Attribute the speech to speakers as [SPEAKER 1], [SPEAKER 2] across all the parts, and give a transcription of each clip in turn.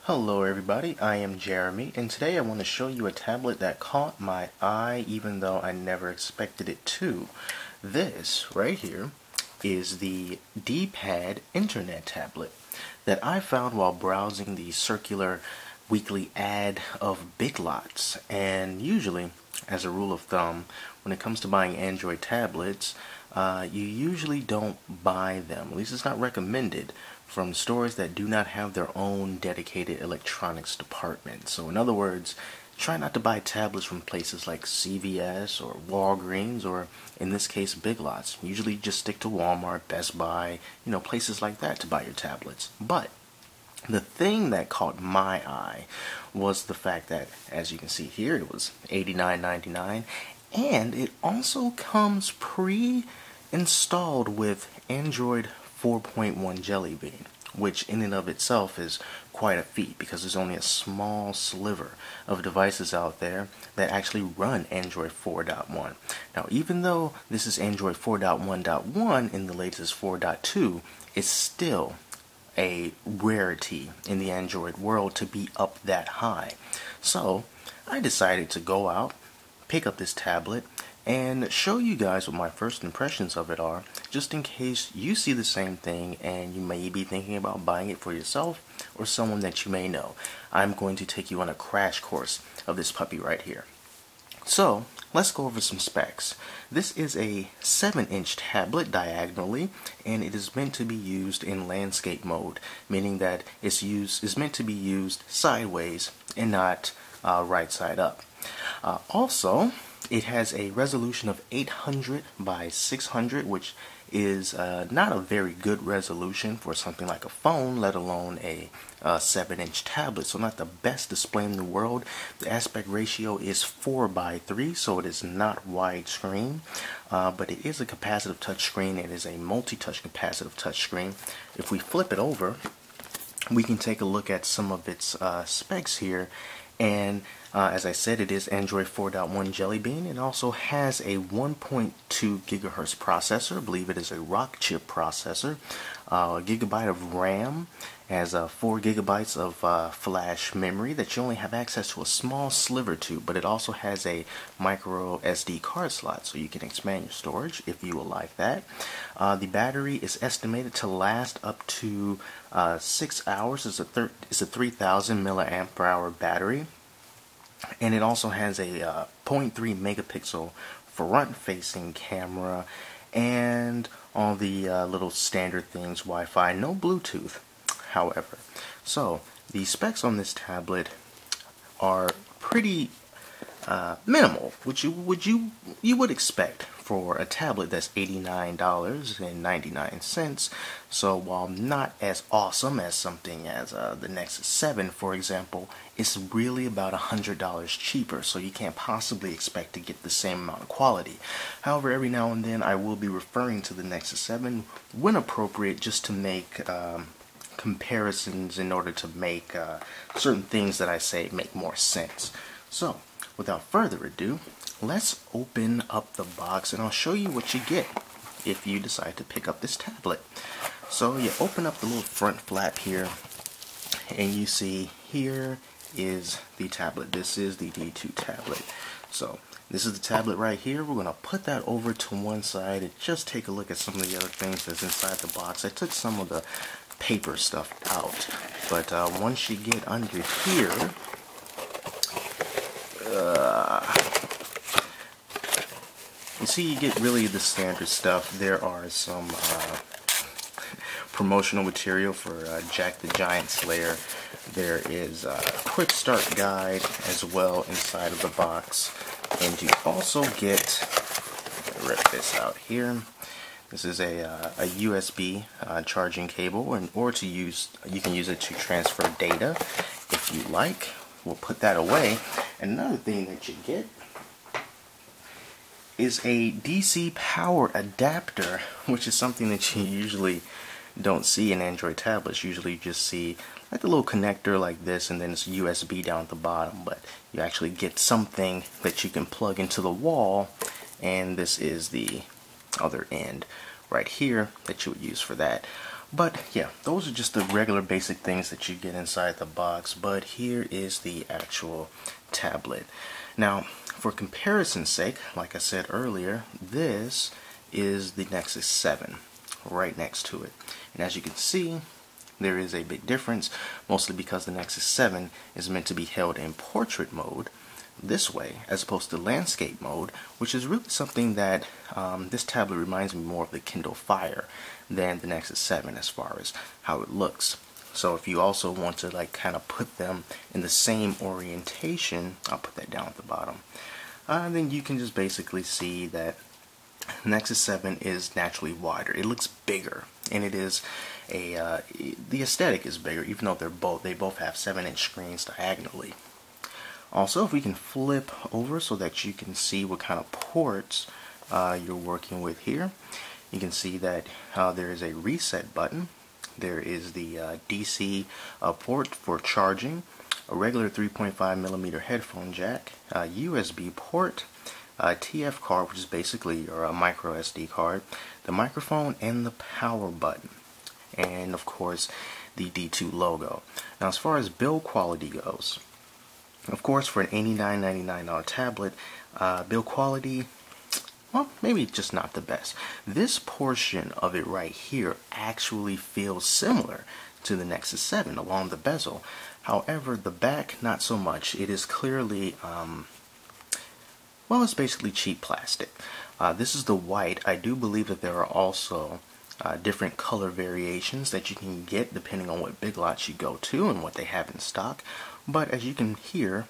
[SPEAKER 1] Hello everybody, I am Jeremy, and today I want to show you a tablet that caught my eye even though I never expected it to. This right here is the D-Pad Internet tablet that I found while browsing the circular weekly ad of Big Lots. And usually, as a rule of thumb, when it comes to buying Android tablets, you usually don't buy them, at least it's not recommended, from stores that do not have their own dedicated electronics department. So in other words, try not to buy tablets from places like CVS or Walgreens or, in this case, Big Lots. Usually just stick to Walmart, Best Buy, places like that to buy your tablets. But the thing that caught my eye was the fact that, as you can see here, it was $89.99, and it also comes pre-installed with Android 4.1 Jelly Bean, which in and of itself is quite a feat because there's only a small sliver of devices out there that actually run Android 4.1. Now, even though this is Android 4.1.1 and the latest 4.2, it's still a rarity in the Android world to be up that high. So I decided to go out, pick up this tablet, and show you guys what my first impressions of it are, just in case you see the same thing and you may be thinking about buying it for yourself or someone that you may know. I'm going to take you on a crash course of this puppy right here. So let's go over some specs. This is a 7-inch tablet diagonally, and it is meant to be used in landscape mode, meaning that it's meant to be used sideways and not right side up. Also, it has a resolution of 800 by 600, which is not a very good resolution for something like a phone, let alone a 7-inch tablet. So not the best display in the world. The aspect ratio is 4:3, so it is not widescreen, but it is a capacitive touchscreen. It is a multi-touch capacitive touchscreen. If we flip it over, we can take a look at some of its specs here. And as I said, it is Android 4.1 Jelly Bean. It also has a 1.2 gigahertz processor. I believe it is a rock chip processor. A gigabyte of RAM, has 4 gigabytes of flash memory that you only have access to a small sliver to, but it also has a micro SD card slot, so you can expand your storage if you would like that. The battery is estimated to last up to 6 hours. It's a 3,000 milliamp hour battery, and it also has a 0.3 megapixel front-facing camera, and all the little standard things, Wi-Fi, no Bluetooth, however. So the specs on this tablet are pretty minimal, which you would expect for a tablet that's $89.99. So while not as awesome as something as the Nexus 7, for example, it's really about $100 cheaper, so you can't possibly expect to get the same amount of quality. However, every now and then I will be referring to the Nexus 7 when appropriate, just to make comparisons in order to make certain things that I say make more sense. So without further ado, let's open up the box and I'll show you what you get if you decide to pick up this tablet. So you open up the little front flap here, and you see here is the tablet. This is the D2 tablet. So this is the tablet right here. We're going to put that over to one side and just take a look at some of the other things that's inside the box. I took some of the paper stuff out, but once you get under here, you see, you get really the standard stuff. There are some promotional material for Jack the Giant Slayer. There is a quick start guide as well inside of the box, and you also get, rip this out here. This is a USB charging cable, or you can use it to transfer data if you like. We'll put that away. And another thing that you get is a DC power adapter, which is something that you usually don't see in Android tablets. Usually you just see like a little connector like this, and then it's USB down at the bottom, but you actually get something that you can plug into the wall, and this is the other end right here that you would use for that. But yeah, those are just the regular basic things that you get inside the box. But here is the actual tablet. Now, for comparison's sake, like I said earlier, this is the Nexus 7 right next to it. And as you can see, there is a big difference, mostly because the Nexus 7 is meant to be held in portrait mode this way, as opposed to landscape mode, which is really something that this tablet reminds me more of the Kindle Fire than the Nexus 7 as far as how it looks. So if you also want to like kind of put them in the same orientation, I'll put that down at the bottom, then you can just basically see that Nexus 7 is naturally wider. It looks bigger, and it is the aesthetic is bigger, even though they both have 7-inch screens diagonally. Also, if we can flip over so that you can see what kind of ports you're working with here, you can see that there is a reset button. There is the DC port for charging, a regular 3.5mm headphone jack, a USB port, a TF card, which is basically your micro SD card, the microphone, and the power button, and of course the D2 logo. Now, as far as build quality goes, of course, for an $89.99 tablet, build quality, well, maybe just not the best. This portion of it right here actually feels similar to the Nexus 7 along the bezel. However, the back, not so much. It is clearly, well, it's basically cheap plastic. This is the white. I do believe that there are also different color variations that you can get depending on what Big Lots you go to and what they have in stock. But as you can hear,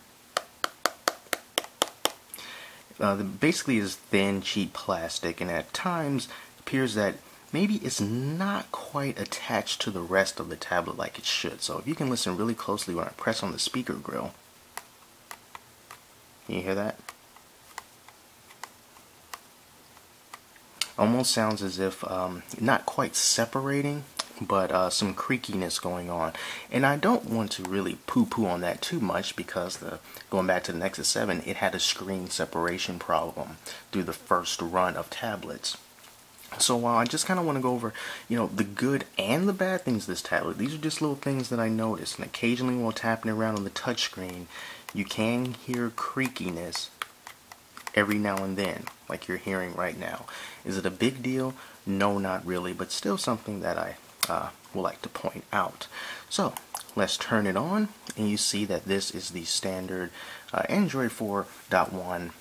[SPEAKER 1] basically is thin, cheap plastic, and at times appears that maybe it's not quite attached to the rest of the tablet like it should. So if you can listen really closely when I press on the speaker grill, can you hear that? Almost sounds as if not quite separating, but some creakiness going on. And I don't want to really poo-poo on that too much, because going back to the Nexus 7, it had a screen separation problem through the first run of tablets. So I just kind of want to go over, the good and the bad things of this tablet. These are just little things that I noticed, and occasionally while tapping around on the touchscreen, you can hear creakiness every now and then, like you're hearing right now. Is it a big deal? No, not really, but still something that I would like to point out. So let's turn it on, and you see that this is the standard Android 4.1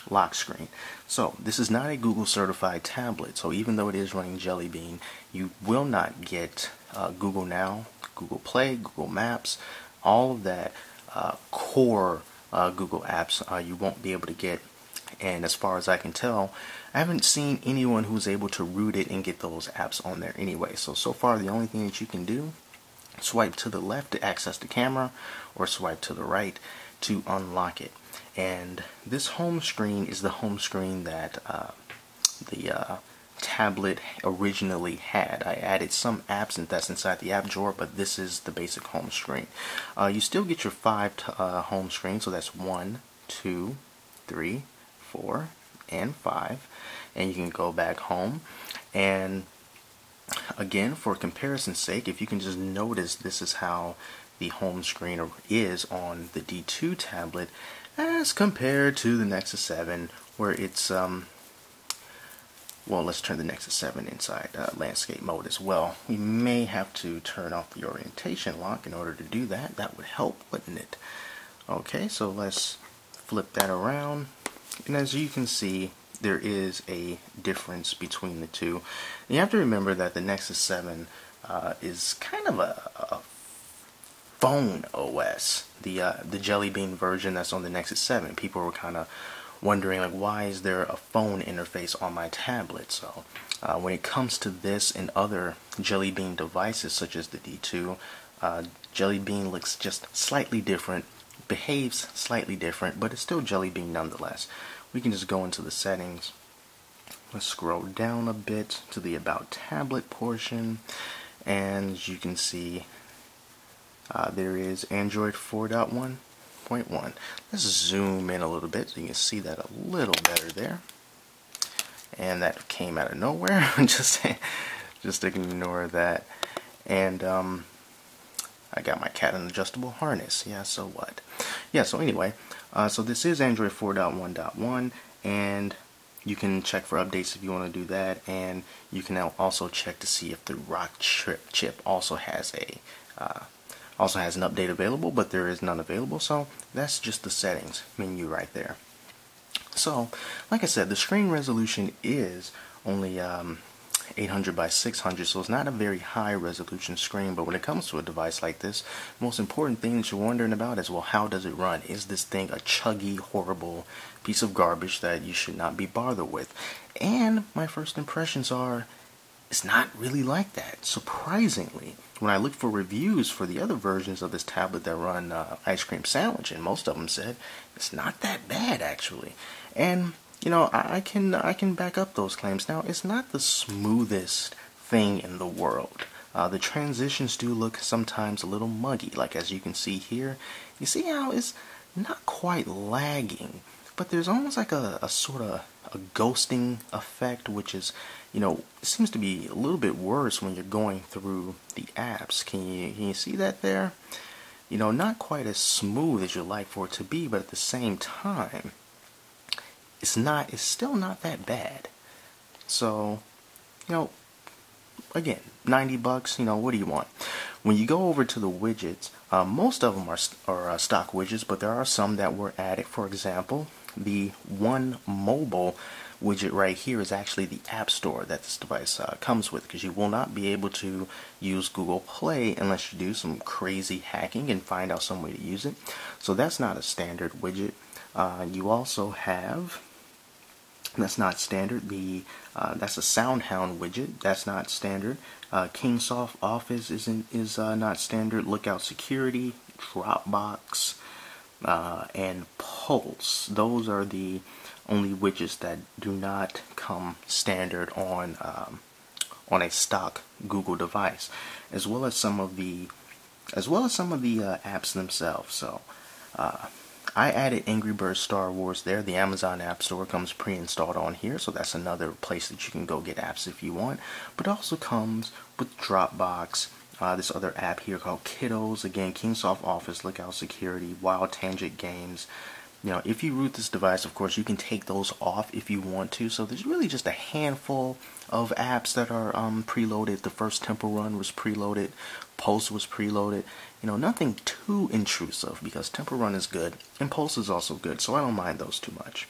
[SPEAKER 1] lock screen. So this is not a Google certified tablet, so even though it is running Jelly Bean, you will not get Google Now, Google Play, Google Maps, all of that core Google apps you won't be able to get. And as far as I can tell, I haven't seen anyone who's able to root it and get those apps on there anyway. So far the only thing that you can do, swipe to the left to access the camera, or swipe to the right to unlock it. And this home screen is the home screen that the tablet originally had. I added some apps and that's inside the app drawer, but this is the basic home screen. You still get your 5 home screens, so that's 1, 2, 3, 4, and 5, and you can go back home. And again, for comparison's sake, if you can just notice, this is how the home screen is on the D2 tablet as compared to the Nexus 7, where it's well, let's turn the Nexus 7 inside landscape mode as well. We may have to turn off the orientation lock in order to do that. That would help, wouldn't it? Okay, so let's flip that around. And as you can see, there is a difference between the two. And you have to remember that the Nexus 7 is kind of a phone OS. The Jelly Bean version that's on the Nexus 7. People were kind of wondering, like, why is there a phone interface on my tablet? So when it comes to this and other Jelly Bean devices such as the D2, Jelly Bean looks just slightly different, behaves slightly different, but it's still Jelly Bean nonetheless. We can just go into the settings. Let's scroll down a bit to the About Tablet portion, and as you can see, there is Android 4.1.1. Let's zoom in a little bit so you can see that a little better there. And that came out of nowhere. just just ignore that. And I got my cat an adjustable harness. Yeah, so what? Yeah, so anyway, so this is Android 4.1.1, and you can check for updates if you want to do that, and you can now also check to see if the Rock chip also has an update available, but there is none available. So that's just the settings menu right there. So, like I said, the screen resolution is only 800 by 600, so it's not a very high resolution screen. But when it comes to a device like this, the most important thing that you're wondering about is, well, how does it run? Is this thing a chuggy, horrible piece of garbage that you should not be bothered with? And my first impressions are, it's not really like that, surprisingly. When I looked for reviews for the other versions of this tablet that run Ice Cream Sandwich, and most of them said it's not that bad, actually. And you know, I can back up those claims. Now, it's not the smoothest thing in the world. The transitions do look sometimes a little muggy, like as you can see here. You see how it's not quite lagging, but there's almost like a sort of a ghosting effect, which is, you know, it seems to be a little bit worse when you're going through the apps. Can you see that there? You know, not quite as smooth as you'd like for it to be, but at the same time, it's still not that bad. So, you know, again, 90 bucks, you know, what do you want? When you go over to the widgets, most of them are stock widgets, but there are some that were added. For example, the One Mobile widget right here is actually the App Store that this device comes with, because you will not be able to use Google Play unless you do some crazy hacking and find out some way to use it. So that's not a standard widget. You also have, that's not standard, that's a SoundHound widget. That's not standard. Kingsoft Office is not standard. Lookout Security, Dropbox, and Pulse. Those are the only widgets that do not come standard on a stock Google device, as well as some of the apps themselves. So I added Angry Birds Star Wars there. The Amazon App Store comes pre-installed on here, so that's another place that you can go get apps if you want. But it also comes with Dropbox, this other app here called Kiddos, again, Kingsoft Office, Lookout Security, Wild Tangent Games. You know, if you root this device, of course, you can take those off if you want to. So there's really just a handful of apps that are preloaded. The first Temple Run was preloaded. Pulse was preloaded. You know, nothing too intrusive, because Temple Run is good and Pulse is also good, so I don't mind those too much.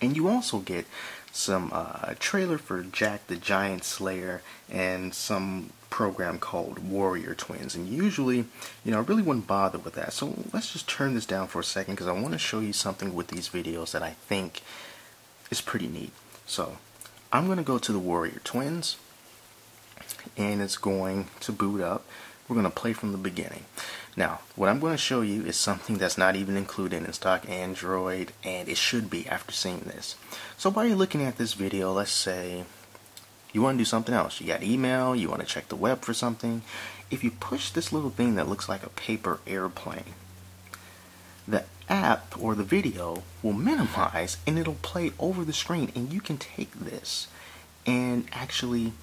[SPEAKER 1] And you also get some trailer for Jack the Giant Slayer and some program called Warrior Twins. And usually, you know, I really wouldn't bother with that. So let's just turn this down for a second, because I want to show you something with these videos that I think is pretty neat. So I'm going to go to the Warrior Twins, and it's going to boot up. We're going to play from the beginning. Now, what I'm going to show you is something that's not even included in stock Android, and it should be after seeing this. So while you're looking at this video, let's say you want to do something else. You got email, you want to check the web for something. If you push this little thing that looks like a paper airplane, the app or the video will minimize and it'll play over the screen, and you can take this and actually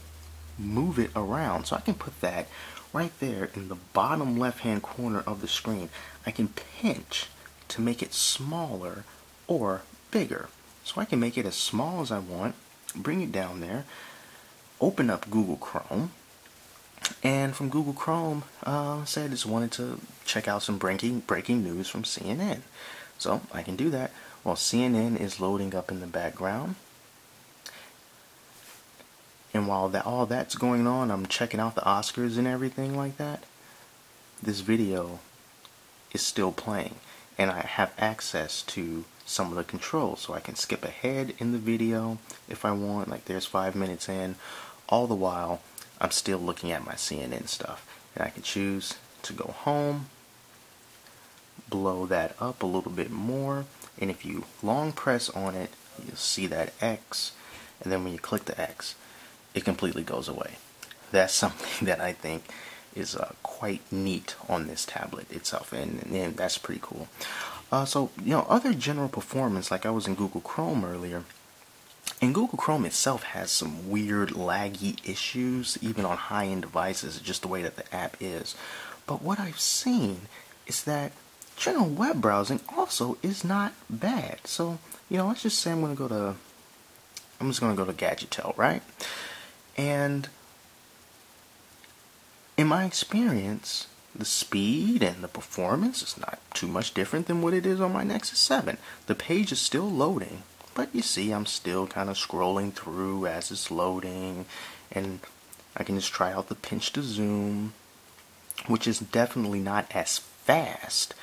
[SPEAKER 1] move it around. So I can put that right there in the bottom left hand corner of the screen. I can pinch to make it smaller or bigger. So I can make it as small as I want, bring it down there, open up Google Chrome, and from Google Chrome, say I just wanted to check out some breaking news from CNN. So I can do that while CNN is loading up in the background. And while all that's going on, I'm checking out the Oscars and everything like that. This video is still playing, and I have access to some of the controls, so I can skip ahead in the video if I want. Like, there's 5 minutes in. All the while, I'm still looking at my CNN stuff, and I can choose to go home, blow that up a little bit more, and if you long press on it, you'll see that X, and then when you click the X, it completely goes away. That's something that I think is quite neat on this tablet itself, and that's pretty cool. So, you know, other general performance, like I was in Google Chrome earlier, And Google Chrome itself has some weird laggy issues, even on high-end devices, just the way that the app is. But what I've seen is that general web browsing also is not bad. So, let's just say I'm just gonna go to Gadgetel, right? And in my experience, the speed and the performance is not too much different than what it is on my Nexus 7. The page is still loading, but you see I'm still kind of scrolling through as it's loading, and I can just try out the pinch to zoom, which is definitely not as fast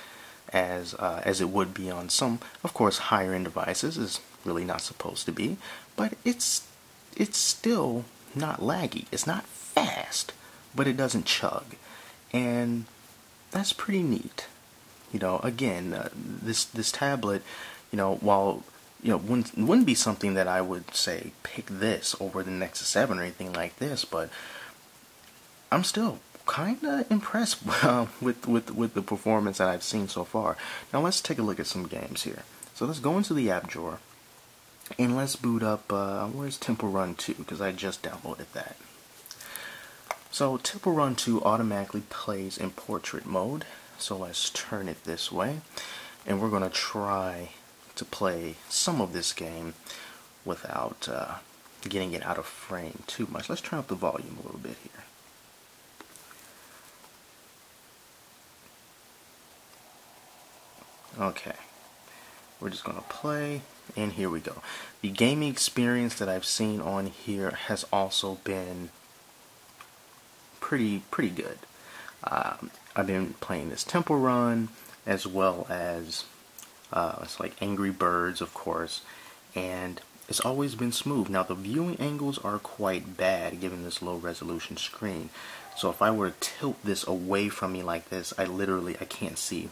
[SPEAKER 1] as it would be on some, of course, higher end devices. Is really not supposed to be, but it's still not laggy. It's not fast, but it doesn't chug, and that's pretty neat. Again, this tablet, while wouldn't be something that I would say pick this over the Nexus 7 or anything like this, but I'm still kind of impressed with the performance that I've seen so far. Now let's take a look at some games here. So let's go into the app drawer and let's boot up. Where's Temple Run 2? Because I just downloaded that. So Temple Run 2 automatically plays in portrait mode. So let's turn it this way, and we're gonna try to play some of this game without getting it out of frame too much. Let's turn up the volume a little bit here. Okay, we're just gonna play, and here we go. The gaming experience that I've seen on here has also been pretty good. I've been playing this Temple Run, as well as it's like Angry Birds, of course, and it's always been smooth. Now the viewing angles are quite bad given this low resolution screen, so if I were to tilt this away from me like this, I can't see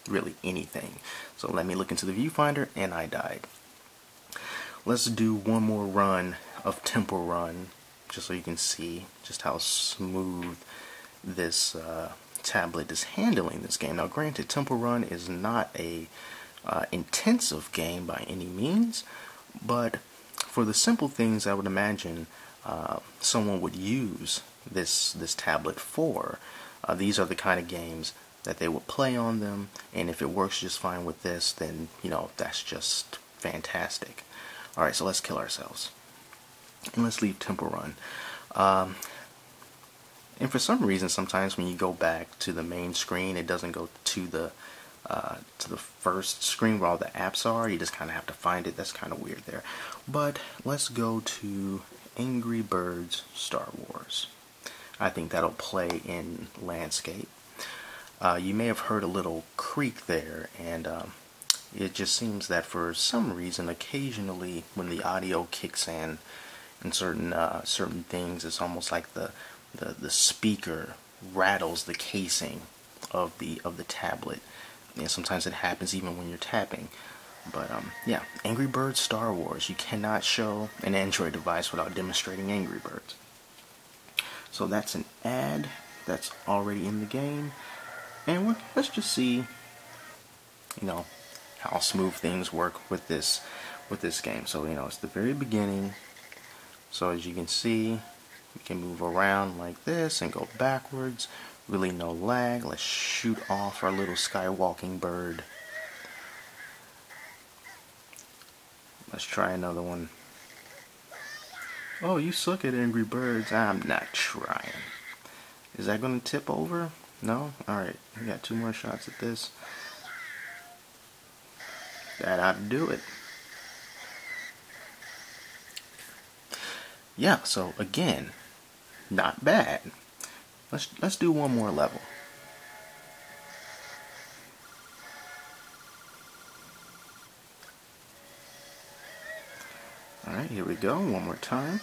[SPEAKER 1] really anything. So let me look into the viewfinder, and I died. Let's do one more run of Temple Run, just so you can see just how smooth this tablet is handling this game. Now granted, Temple Run is not a intensive game by any means, but for the simple things I would imagine someone would use this tablet for, these are the kind of games that they would play on them, and if it works just fine with this, then that's just fantastic. Alright, so let's kill ourselves and let's leave Temple Run. And for some reason, sometimes when you go back to the main screen, it doesn't go to the first screen where all the apps are. You just kind of have to find it. That's kind of weird there. But let's go to Angry Birds Star Wars. I think that'll play in landscape. You may have heard a little creak there, and it just seems that for some reason, occasionally when the audio kicks in certain things, it's almost like the speaker rattles the casing of the tablet. And sometimes it happens even when you're tapping. But yeah, Angry Birds Star Wars. You cannot show an Android device without demonstrating Angry Birds. So that's an ad that's already in the game, and let's just see, how smooth things work with this game. So it's the very beginning. So as you can see, we can move around like this and go backwards. Really no lag. Let's shoot off our little skywalking bird. Let's try another one. Oh, you suck at Angry Birds. I'm not trying. Is that going to tip over? No? Alright, we got 2 more shots at this. That ought to do it. Yeah, so again, not bad. Let's do one more level. Alright, here we go, one more time.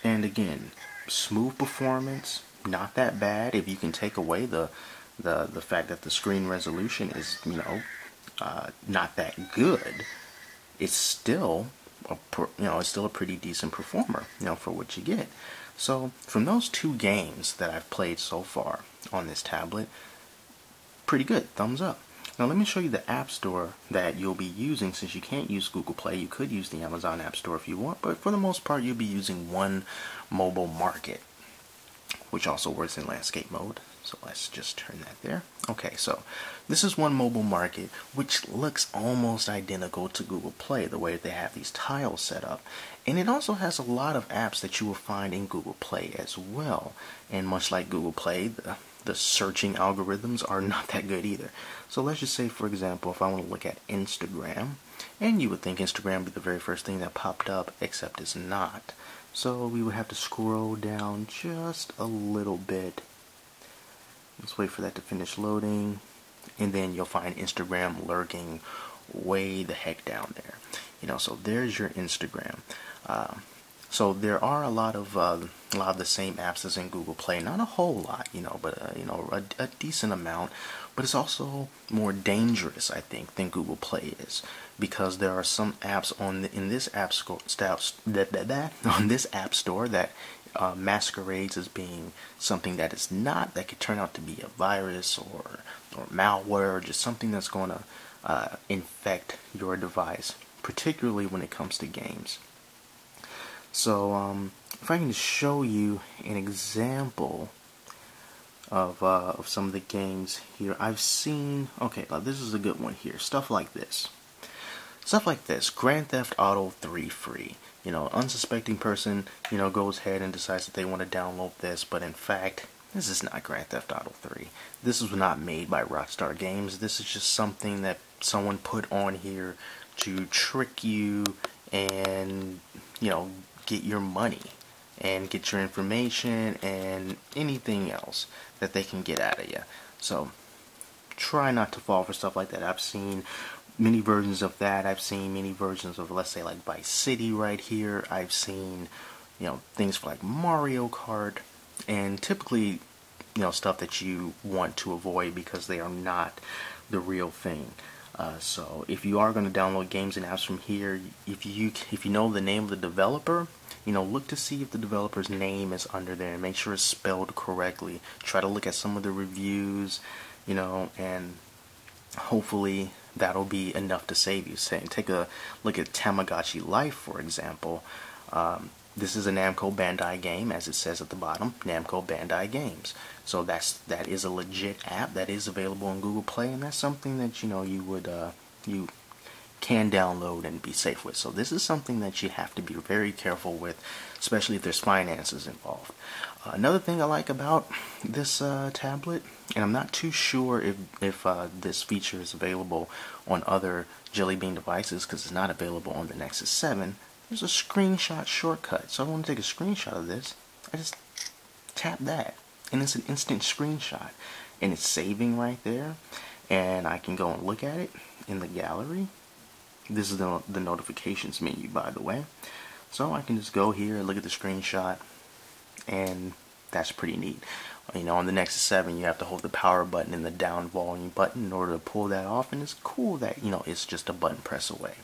[SPEAKER 1] And again, smooth performance, not that bad if you can take away the fact that the screen resolution is, not that good. It's still a pretty decent performer, for what you get. So from those 2 games that I've played so far on this tablet, pretty good, thumbs up. Now let me show you the App Store that you'll be using. Since you can't use Google Play, you could use the Amazon App Store if you want, but for the most part you'll be using One Mobile Market, which also works in landscape mode. So let's just turn that there. Okay, so this is One Mobile Market, which looks almost identical to Google Play, the way they have these tiles set up. And it also has a lot of apps that you will find in Google Play as well. And much like Google Play, the searching algorithms are not that good either. So let's just say, for example, if I want to look at Instagram, and you would think Instagram would be the very first thing that popped up, except it's not. So we would have to scroll down just a little bit. Let's wait for that to finish loading, and then you'll find Instagram lurking way the heck down there. So there's your Instagram. So there are a lot of the same apps as in Google Play. Not a whole lot, but a decent amount. But it's also more dangerous, I think, than Google Play is, because there are some apps in this app store that masquerades as being something that is not, that could turn out to be a virus or malware, or just something that's going to infect your device, particularly when it comes to games. So if I can just show you an example of some of the games here I've seen. Okay, this is a good one here. Stuff like this. Grand Theft Auto 3 free. Unsuspecting person, goes ahead and decides that they want to download this, but in fact, this is not Grand Theft Auto 3. This was not made by Rockstar Games. This is just something that someone put on here to trick you and, get your money and get your information and anything else that they can get out of you. So try not to fall for stuff like that. I've seen many versions of that. I've seen many versions of, let's say, like Vice City right here. I've seen, things for like Mario Kart, and typically, stuff that you want to avoid because they are not the real thing. So if you are going to download games and apps from here, if you know the name of the developer, look to see if the developer's name is under there and make sure it's spelled correctly. Try to look at some of the reviews, and hopefully that'll be enough to save you. Take a look at Tamagotchi Life, for example. This is a Namco Bandai game, as it says at the bottom, Namco Bandai Games. So that is a legit app that is available on Google Play, and that's something that you can download and be safe with. So this is something that you have to be very careful with, especially if there's finances involved. Another thing I like about this tablet, and I'm not too sure if this feature is available on other Jelly Bean devices because it's not available on the Nexus 7, there's a screenshot shortcut. So I want to take a screenshot of this. I just tap that, and it's an instant screenshot, and it's saving right there, and I can go and look at it in the gallery. This is the notifications menu, by the way. So I can just go here and look at the screenshot, and that's pretty neat. On the Nexus 7, you have to hold the power button and the down volume button in order to pull that off, and it's cool that, it's just a button press away.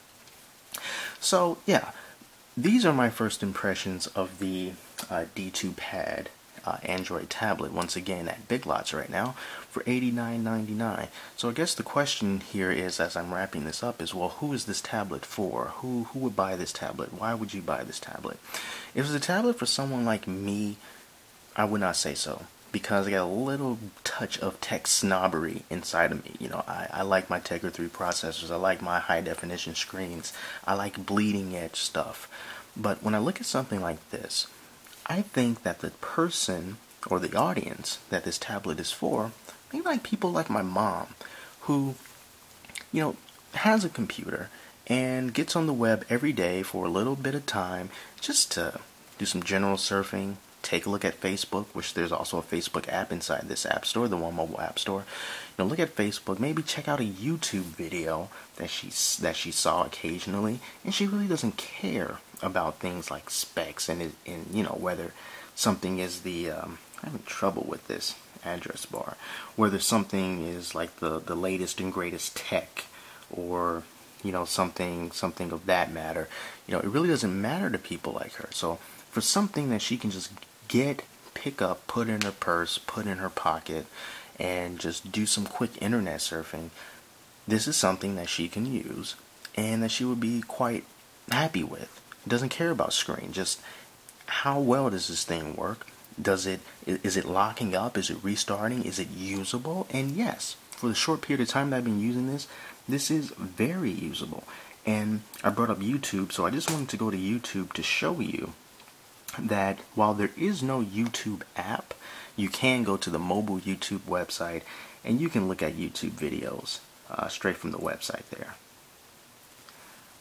[SPEAKER 1] So, yeah, these are my first impressions of the D2 Pad Android tablet, once again at Big Lots right now for $89.99. So I guess the question here is, as I'm wrapping this up, is, well, who is this tablet for? Who would buy this tablet? Why would you buy this tablet? If it was a tablet for someone like me, I would not say so, because I got a little touch of tech snobbery inside of me. I like my Tegra 3 processors. I like my high definition screens. I like bleeding edge stuff. But when I look at something like this, I think that the person or the audience that this tablet is for, maybe like people like my mom, who, has a computer and gets on the web every day for a little bit of time just to do some general surfing, take a look at Facebook, which there's also a Facebook app inside this app store, the One Mobile App Store. Look at Facebook, maybe check out a YouTube video that she saw occasionally, and she really doesn't care about things like specs and whether something is the I'm having trouble with this address bar, whether something is like the latest and greatest tech, or something of that matter. It really doesn't matter to people like her. So for something that she can just pick up, put in her purse, put in her pocket, and just do some quick internet surfing, this is something that she can use and that she would be quite happy with. Doesn't care about screen, just how well does this thing work? Is it locking up? Is it restarting? Is it usable? And yes, for the short period of time that I've been using this is very usable. And I brought up YouTube, so I just wanted to go to YouTube to show you that while there is no YouTube app, you can go to the mobile YouTube website and you can look at YouTube videos straight from the website there.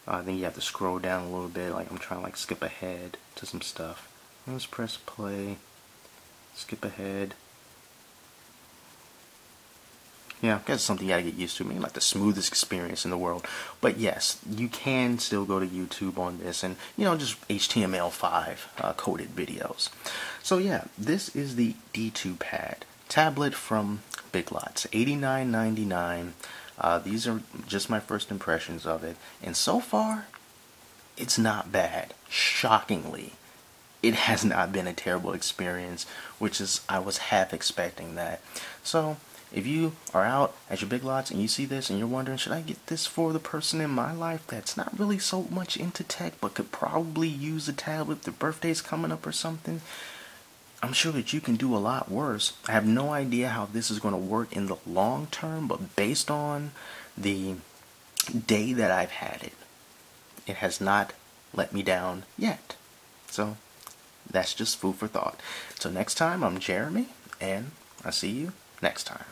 [SPEAKER 1] I think you have to scroll down a little bit, like I'm trying to like skip ahead to some stuff. Let's press play, skip ahead. Yeah, that's something you gotta get used to. I mean, like the smoothest experience in the world. But yes, you can still go to YouTube on this and, you know, just HTML5 coded videos. So yeah, this is the D2 Pad tablet from Big Lots, $89.99. These are just my first impressions of it. And so far, it's not bad. Shockingly, it has not been a terrible experience, which is, I was half expecting that. So, if you are out at your Big Lots and you see this and you're wondering, should I get this for the person in my life that's not really so much into tech but could probably use a tablet if their birthday's coming up or something, I'm sure that you can do a lot worse. I have no idea how this is going to work in the long term, but based on the day that I've had it, it has not let me down yet. So, that's just food for thought. So next time, I'm Jeremy, and I'll see you next time.